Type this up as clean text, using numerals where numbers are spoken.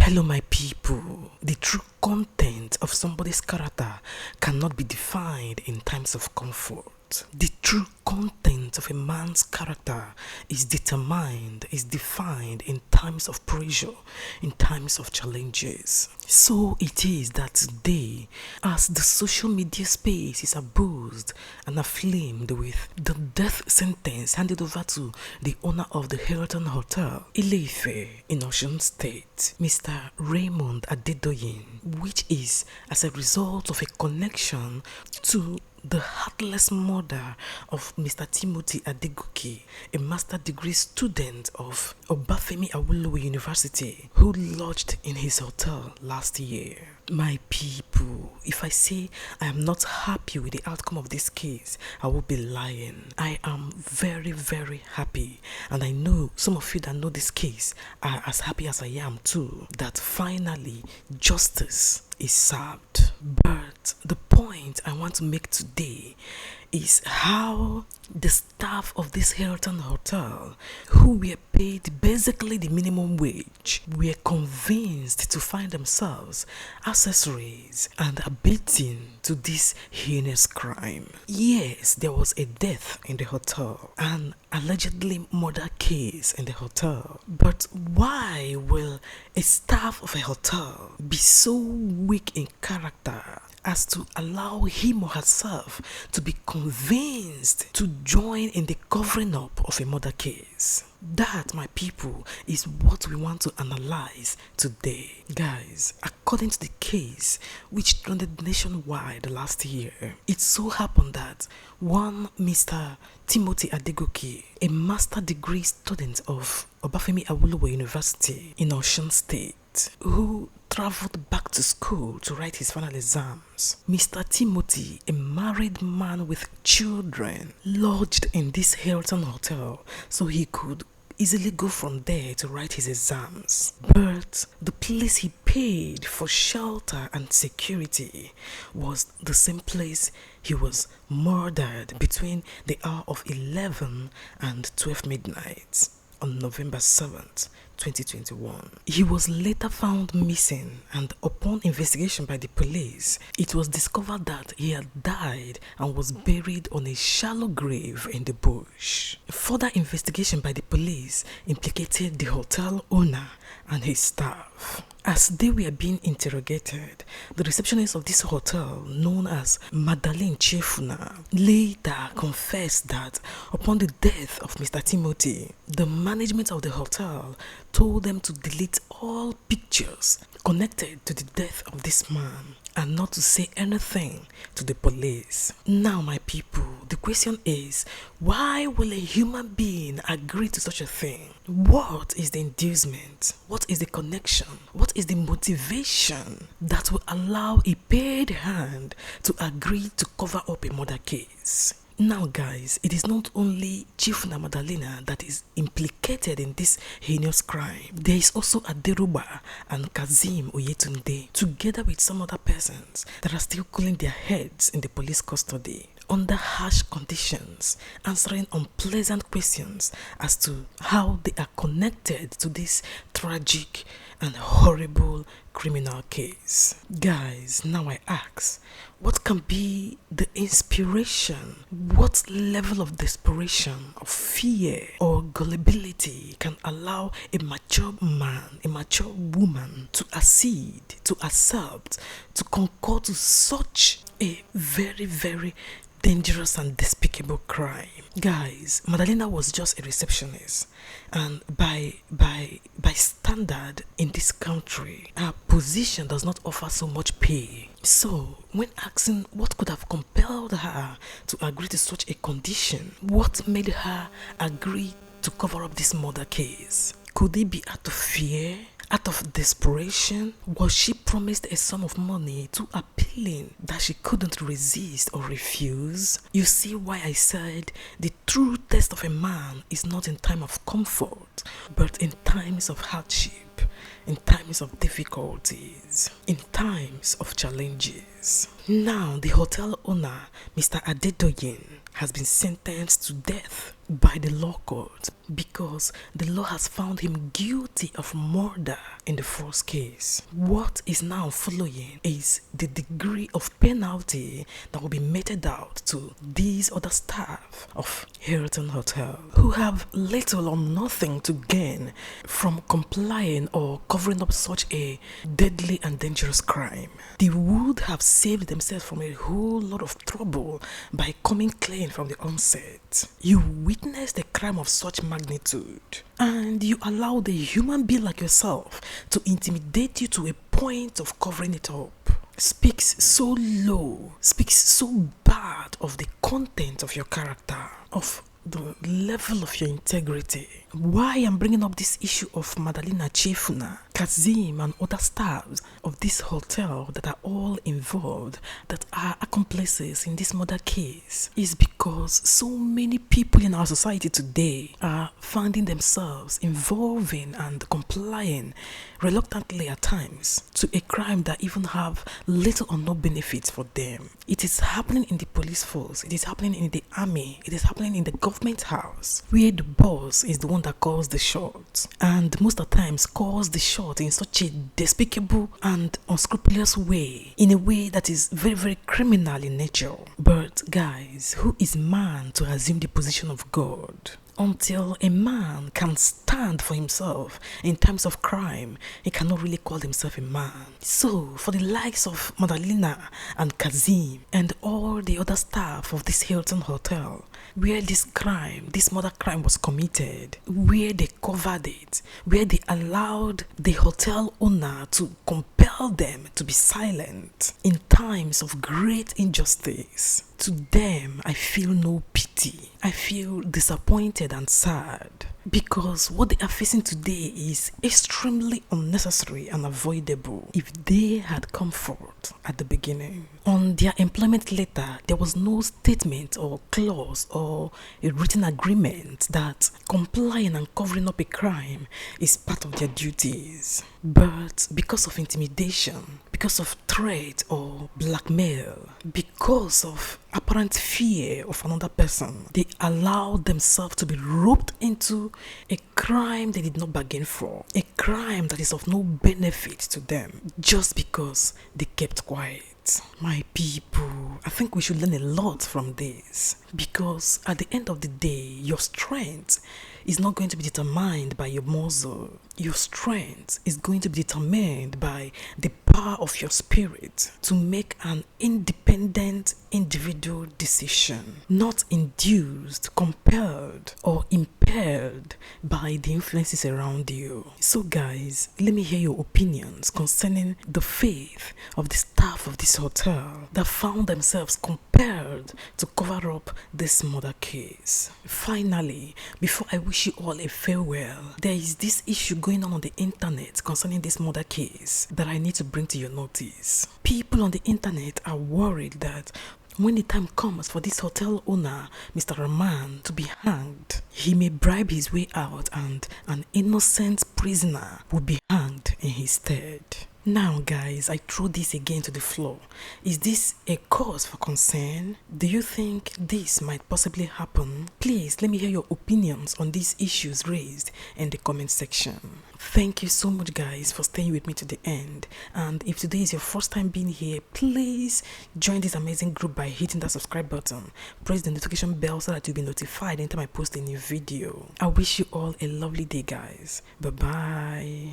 Hello, my people. The true content of somebody's character cannot be defined in times of comfort. The true content of a man's character is defined in times of pressure, in times of challenges. So it is that today, as the social media space is abused and aflamed with the death sentence handed over to the owner of the Hilton Hotel, Ile-Ife in Osun State, Mr. Raymond Adedoyin, which is as a result of a connection to the heartless murder of Mr. Timothy Adegoke, a master degree student of Obafemi Awolowo University, who lodged in his hotel last year. My people, if I say I am not happy with the outcome of this case, I will be lying. I am very, very happy, and I know some of you that know this case are as happy as I am too, that finally justice is served. But the point I want to make today is how the staff of this Hilton Hotel, who were paid basically the minimum wage, were convinced to find themselves accessories and abetting to this heinous crime. Yes, there was a death in the hotel, an allegedly murder case in the hotel. But why will a staff of a hotel be so weak in character as to allow him or herself to be convinced to join in the covering up of a murder case? That, my people, is what we want to analyze today. Guys, according to the case which trended nationwide last year, it so happened that one Mr. Timothy Adegoke, a master degree student of Obafemi Awolowo University in Osun State, who traveled back to school to write his final exams. Mr. Timothy, a married man with children, lodged in this Hilton Hotel so he could easily go from there to write his exams. But the place he paid for shelter and security was the same place he was murdered between the hour of 11 and 12 midnight on November 7th, 2021. He was later found missing, and upon investigation by the police, it was discovered that he had died and was buried on a shallow grave in the bush. Further investigation by the police implicated the hotel owner and his staff. As they were being interrogated, the receptionist of this hotel, known as Madeleine Chefuna, later confessed that upon the death of Mr. Timothy, the management of the hotel told them to delete all pictures connected to the death of this man and not to say anything to the police. Now, my people, the question is, why will a human being agree to such a thing? What is the inducement? What is the connection? What is the motivation that will allow a paid hand to agree to cover up a murder case? Now, guys, it is not only Chief Madalena that is implicated in this heinous crime. There is also Aderuba and Kazim Oyetunde, together with some other persons that are still cooling their heads in the police custody under harsh conditions, answering unpleasant questions as to how they are connected to this tragic and horrible criminal case. Guys, now I ask, what can be the inspiration? What level of desperation, of fear, or gullibility can allow a mature man, a mature woman to accede, to accept, to concur to such a very, very dangerous and despicable crime? Guys, Madalena was just a receptionist, and by standard in this country, her position does not offer so much pay. So, when asking what could have compelled her to agree to such a condition, what made her agree to cover up this murder case? Could it be out of fear? Out of desperation? Was she promised a sum of money too appealing that she couldn't resist or refuse? You see why I said the true test of a man is not in time of comfort, but in times of hardship, in times of difficulties, in times of challenges. Now, the hotel owner, Mr. Adedoyin, has been sentenced to death by the law court because the law has found him guilty of murder in the first case. What is now following is the degree of penalty that will be meted out to these other staff of Hilton Hotel who have little or nothing to gain from complying or covering up such a deadly and dangerous crime. They would have saved themselves from a whole lot of trouble by coming clean from the onset. You witnessed a crime of such magnitude and you allowed a human being like yourself to intimidate you to a point of covering it up. Speaks so low, speaks so bad of the content of your character, of the level of your integrity. Why I'm bringing up this issue of Madalina Chifuna, Kazim and other staffs of this hotel that are all involved, that are accomplices in this murder case, is because so many people in our society today are finding themselves involving and complying reluctantly at times to a crime that even have little or no benefits for them. It is happening in the police force, it is happening in the army, it is happening in the government house, where the boss is the one that calls the shots, and most of the times calls the shot in such a despicable and unscrupulous way, in a way that is very, very criminal in nature. But guys, who is man to assume the position of God? Until a man can stand for himself in times of crime, he cannot really call himself a man. So, for the likes of Madalina and Kazim and all the other staff of this Hilton Hotel, where this crime, this murder crime was committed, where they covered it, where they allowed the hotel owner to compel them to be silent in times of great injustice, to them, I feel no pity. I feel disappointed and sad because what they are facing today is extremely unnecessary and avoidable if they had comfort at the beginning. On their employment letter, there was no statement or clause or a written agreement that complying and covering up a crime is part of their duties. But because of intimidation, because of threat or blackmail, because of apparent fear of another person, they allowed themselves to be roped into a crime they did not bargain for, a crime that is of no benefit to them, just because they kept quiet. My people, I think we should learn a lot from this, because at the end of the day, your strength is not going to be determined by your muscle. Your strength is going to be determined by the power of your spirit to make an independent individual decision, not induced, compelled, or impaired by the influences around you. So guys, let me hear your opinions concerning the faith of the staff of this hotel that found themselves compelled to cover up this murder case. Finally, before I wish you all a farewell, there is this issue going on the internet concerning this murder case that I need to bring to your notice. People on the internet are worried that when the time comes for this hotel owner, Mr. Rahman, to be hanged, he may bribe his way out and an innocent prisoner will be hanged in his stead. Now guys, I throw this again to the floor. Is this a cause for concern? Do you think this might possibly happen? Please let me hear your opinions on these issues raised in the comment section. Thank you so much guys for staying with me to the end, and if today is your first time being here, please join this amazing group by hitting that subscribe button. Press the notification bell so that you'll be notified anytime I post a new video. I wish you all a lovely day guys. Bye bye.